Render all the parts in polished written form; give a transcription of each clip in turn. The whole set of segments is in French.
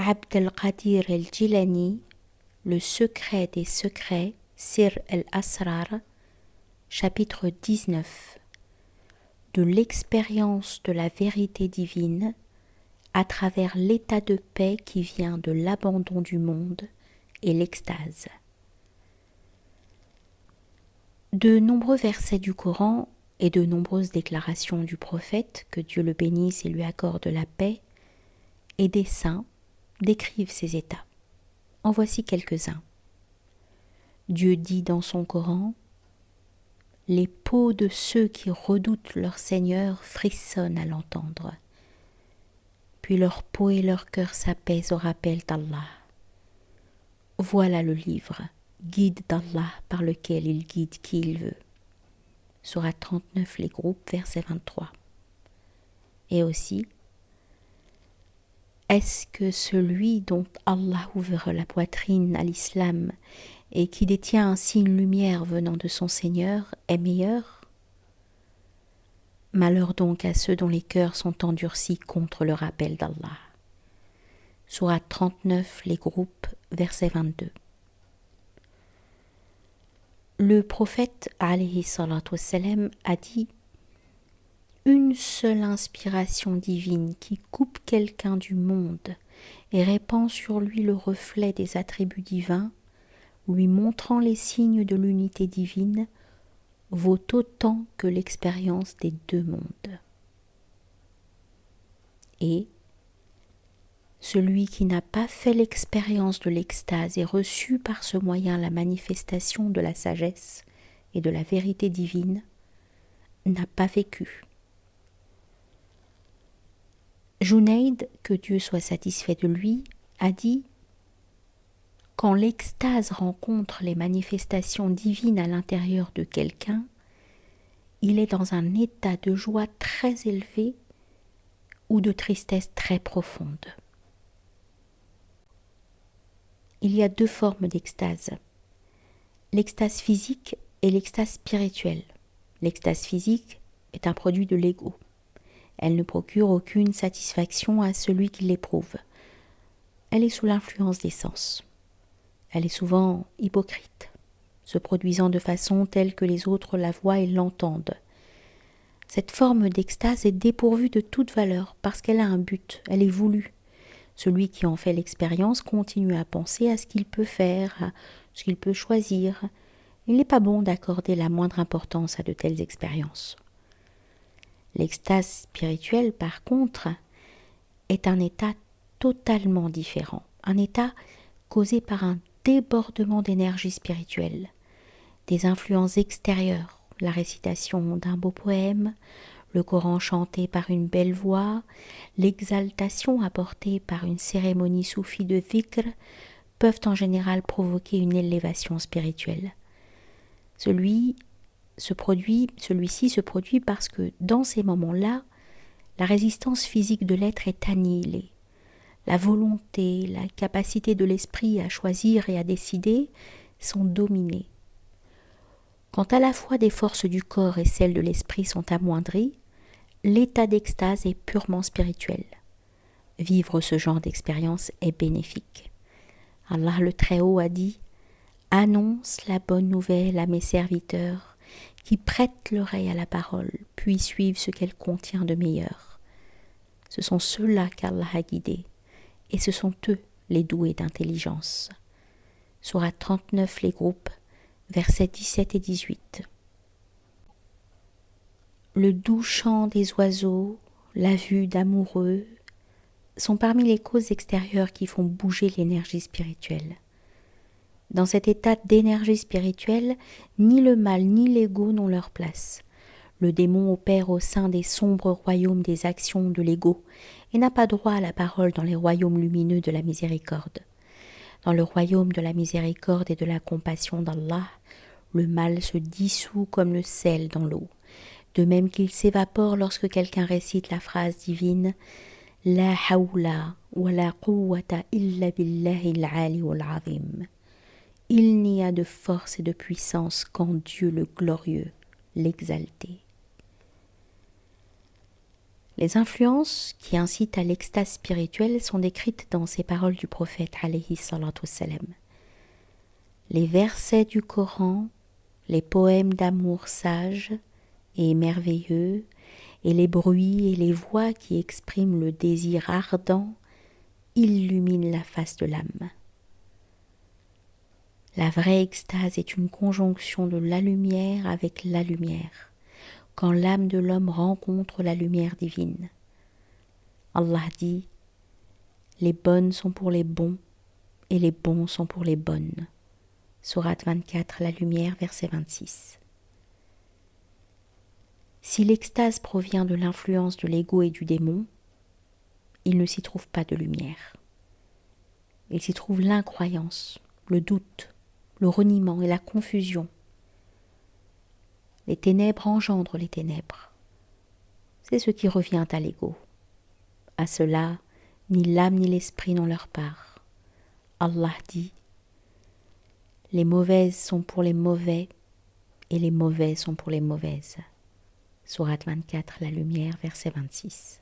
Abd al-Qadir al-Jilani, Le secret des secrets, Sir al-Asrar, chapitre 19. De l'expérience de la vérité divine à travers l'état de paix qui vient de l'abandon du monde et l'extase. De nombreux versets du Coran et de nombreuses déclarations du prophète, que Dieu le bénisse et lui accorde la paix, et des saints décrivent ces états. En voici quelques-uns. Dieu dit dans son Coran: « Les peaux de ceux qui redoutent leur Seigneur frissonnent à l'entendre. Puis leur peau et leur cœur s'apaisent au rappel d'Allah. Voilà le livre, guide d'Allah par lequel il guide qui il veut. » Sourate 39, les groupes, verset 23. Et aussi: est-ce que celui dont Allah ouvre la poitrine à l'islam et qui détient ainsi une lumière venant de son Seigneur est meilleur? Malheur donc à ceux dont les cœurs sont endurcis contre le rappel d'Allah. Sourate 39, les groupes, verset 22. Le prophète alayhi salatu wassalam a dit: une seule inspiration divine qui coupe quelqu'un du monde et répand sur lui le reflet des attributs divins, lui montrant les signes de l'unité divine, vaut autant que l'expérience des deux mondes. Et celui qui n'a pas fait l'expérience de l'extase et reçu par ce moyen la manifestation de la sagesse et de la vérité divine n'a pas vécu. Junayd, que Dieu soit satisfait de lui, a dit: quand l'extase rencontre les manifestations divines à l'intérieur de quelqu'un, il est dans un état de joie très élevé ou de tristesse très profonde. Il y a deux formes d'extase: l'extase physique et l'extase spirituelle. L'extase physique est un produit de l'ego. Elle ne procure aucune satisfaction à celui qui l'éprouve. Elle est sous l'influence des sens. Elle est souvent hypocrite, se produisant de façon telle que les autres la voient et l'entendent. Cette forme d'extase est dépourvue de toute valeur parce qu'elle a un but, elle est voulue. Celui qui en fait l'expérience continue à penser à ce qu'il peut faire, à ce qu'il peut choisir. Il n'est pas bon d'accorder la moindre importance à de telles expériences. L'extase spirituelle, par contre, est un état totalement différent, un état causé par un débordement d'énergie spirituelle, des influences extérieures, la récitation d'un beau poème, le Coran chanté par une belle voix, l'exaltation apportée par une cérémonie soufie de dhikr peuvent en général provoquer une élévation spirituelle. Celui-ci se produit parce que dans ces moments-là, la résistance physique de l'être est annihilée. La volonté, la capacité de l'esprit à choisir et à décider sont dominées. Quand à la fois des forces du corps et celles de l'esprit sont amoindries, l'état d'extase est purement spirituel. Vivre ce genre d'expérience est bénéfique. Allah le Très-Haut a dit: « Annonce la bonne nouvelle à mes serviteurs qui prêtent l'oreille à la parole, puis suivent ce qu'elle contient de meilleur. Ce sont ceux-là qu'Allah a guidés, et ce sont eux les doués d'intelligence. » Sourate 39, les groupes, versets 17 et 18. Le doux chant des oiseaux, la vue d'amoureux sont parmi les causes extérieures qui font bouger l'énergie spirituelle. Dans cet état d'énergie spirituelle, ni le mal ni l'ego n'ont leur place. Le démon opère au sein des sombres royaumes des actions de l'ego et n'a pas droit à la parole dans les royaumes lumineux de la miséricorde. Dans le royaume de la miséricorde et de la compassion d'Allah, le mal se dissout comme le sel dans l'eau, de même qu'il s'évapore lorsque quelqu'un récite la phrase divine « La hawla wa la quwwata illa billahi al-aliyyul azim » Il n'y a de force et de puissance qu'en Dieu le glorieux, l'exalté. Les influences qui incitent à l'extase spirituelle sont décrites dans ces paroles du prophète alayhi salatu wassalam. Les versets du Coran, les poèmes d'amour sages et merveilleux, et les bruits et les voix qui expriment le désir ardent illuminent la face de l'âme. La vraie extase est une conjonction de la lumière avec la lumière, quand l'âme de l'homme rencontre la lumière divine. Allah dit « Les bonnes sont pour les bons et les bons sont pour les bonnes ». Sourate 24, la lumière, verset 26. Si l'extase provient de l'influence de l'ego et du démon, il ne s'y trouve pas de lumière. Il s'y trouve l'incroyance, le doute, le reniement et la confusion. Les ténèbres engendrent les ténèbres. C'est ce qui revient à l'ego. À cela, ni l'âme ni l'esprit n'ont leur part. Allah dit « Les mauvaises sont pour les mauvais et les mauvais sont pour les mauvaises ». Sourate 24, la lumière, verset 26.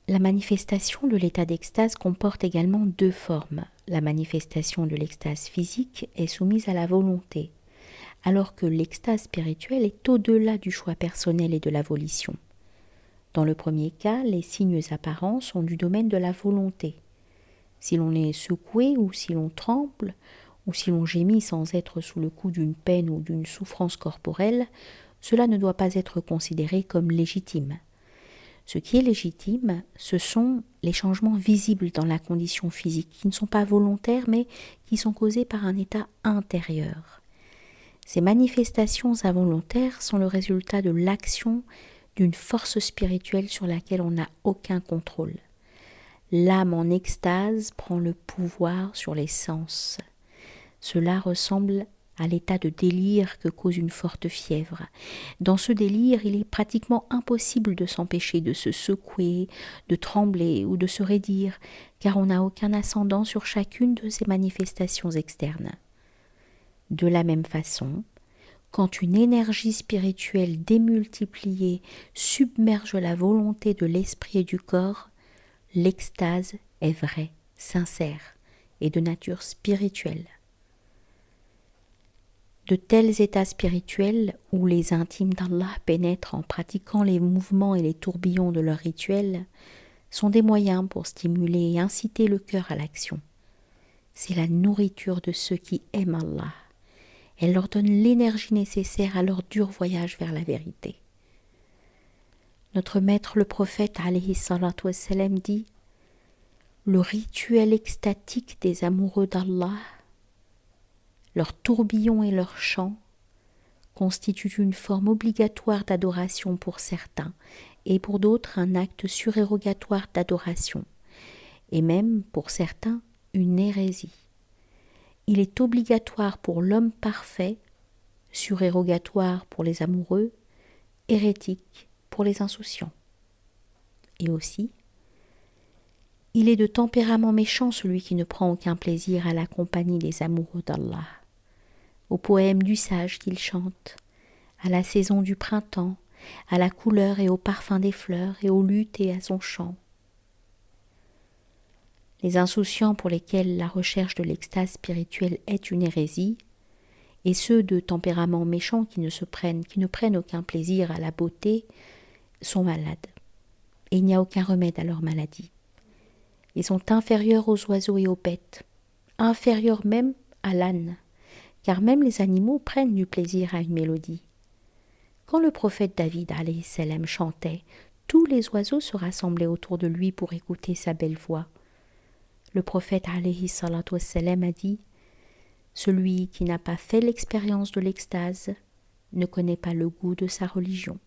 La manifestation de l'état d'extase comporte également deux formes. La manifestation de l'extase physique est soumise à la volonté, alors que l'extase spirituelle est au-delà du choix personnel et de la volition. Dans le premier cas, les signes apparents sont du domaine de la volonté. Si l'on est secoué ou si l'on tremble, ou si l'on gémit sans être sous le coup d'une peine ou d'une souffrance corporelle, cela ne doit pas être considéré comme légitime. Ce qui est légitime, ce sont les changements visibles dans la condition physique, qui ne sont pas volontaires, mais qui sont causés par un état intérieur. Ces manifestations involontaires sont le résultat de l'action d'une force spirituelle sur laquelle on n'a aucun contrôle. L'âme en extase prend le pouvoir sur les sens. Cela ressemble à l'état de délire que cause une forte fièvre. Dans ce délire, il est pratiquement impossible de s'empêcher de se secouer, de trembler ou de se raidir, car on n'a aucun ascendant sur chacune de ces manifestations externes. De la même façon, quand une énergie spirituelle démultipliée submerge la volonté de l'esprit et du corps, l'extase est vraie, sincère et de nature spirituelle. De tels états spirituels où les intimes d'Allah pénètrent en pratiquant les mouvements et les tourbillons de leur rituel sont des moyens pour stimuler et inciter le cœur à l'action. C'est la nourriture de ceux qui aiment Allah. Elle leur donne l'énergie nécessaire à leur dur voyage vers la vérité. Notre maître le prophète alayhi salatu wassalam dit « Le rituel extatique des amoureux d'Allah, leurs tourbillons et leurs chants constituent une forme obligatoire d'adoration pour certains et pour d'autres un acte surérogatoire d'adoration et même pour certains une hérésie. Il est obligatoire pour l'homme parfait, surérogatoire pour les amoureux, hérétique pour les insouciants. Et aussi, il est de tempérament méchant celui qui ne prend aucun plaisir à la compagnie des amoureux d'Allah, aux poèmes du sage qu'il chante, à la saison du printemps, à la couleur et au parfum des fleurs, et au luth et à son chant. Les insouciants pour lesquels la recherche de l'extase spirituelle est une hérésie, et ceux de tempérament méchant qui ne prennent aucun plaisir à la beauté, sont malades, et il n'y a aucun remède à leur maladie. Ils sont inférieurs aux oiseaux et aux bêtes, inférieurs même à l'âne, car même les animaux prennent du plaisir à une mélodie. Quand le prophète David alayhi salam chantait, tous les oiseaux se rassemblaient autour de lui pour écouter sa belle voix. Le prophète alayhi salatu wassalam a dit « Celui qui n'a pas fait l'expérience de l'extase ne connaît pas le goût de sa religion. »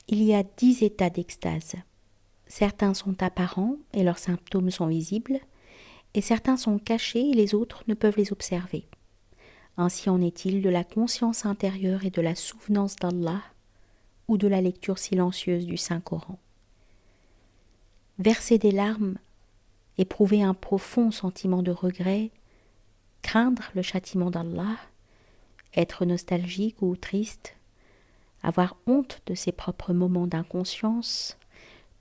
Il y a 10 états d'extase. Certains sont apparents et leurs symptômes sont visibles, et certains sont cachés et les autres ne peuvent les observer. Ainsi en est-il de la conscience intérieure et de la souvenance d'Allah ou de la lecture silencieuse du Saint-Coran. Verser des larmes, éprouver un profond sentiment de regret, craindre le châtiment d'Allah, être nostalgique ou triste, avoir honte de ses propres moments d'inconscience,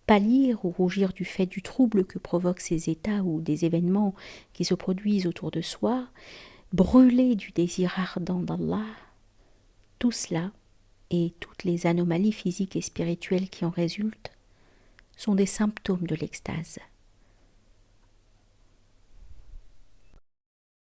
pâlir ou rougir du fait du trouble que provoquent ces états ou des événements qui se produisent autour de soi, brûler du désir ardent d'Allah, tout cela et toutes les anomalies physiques et spirituelles qui en résultent sont des symptômes de l'extase.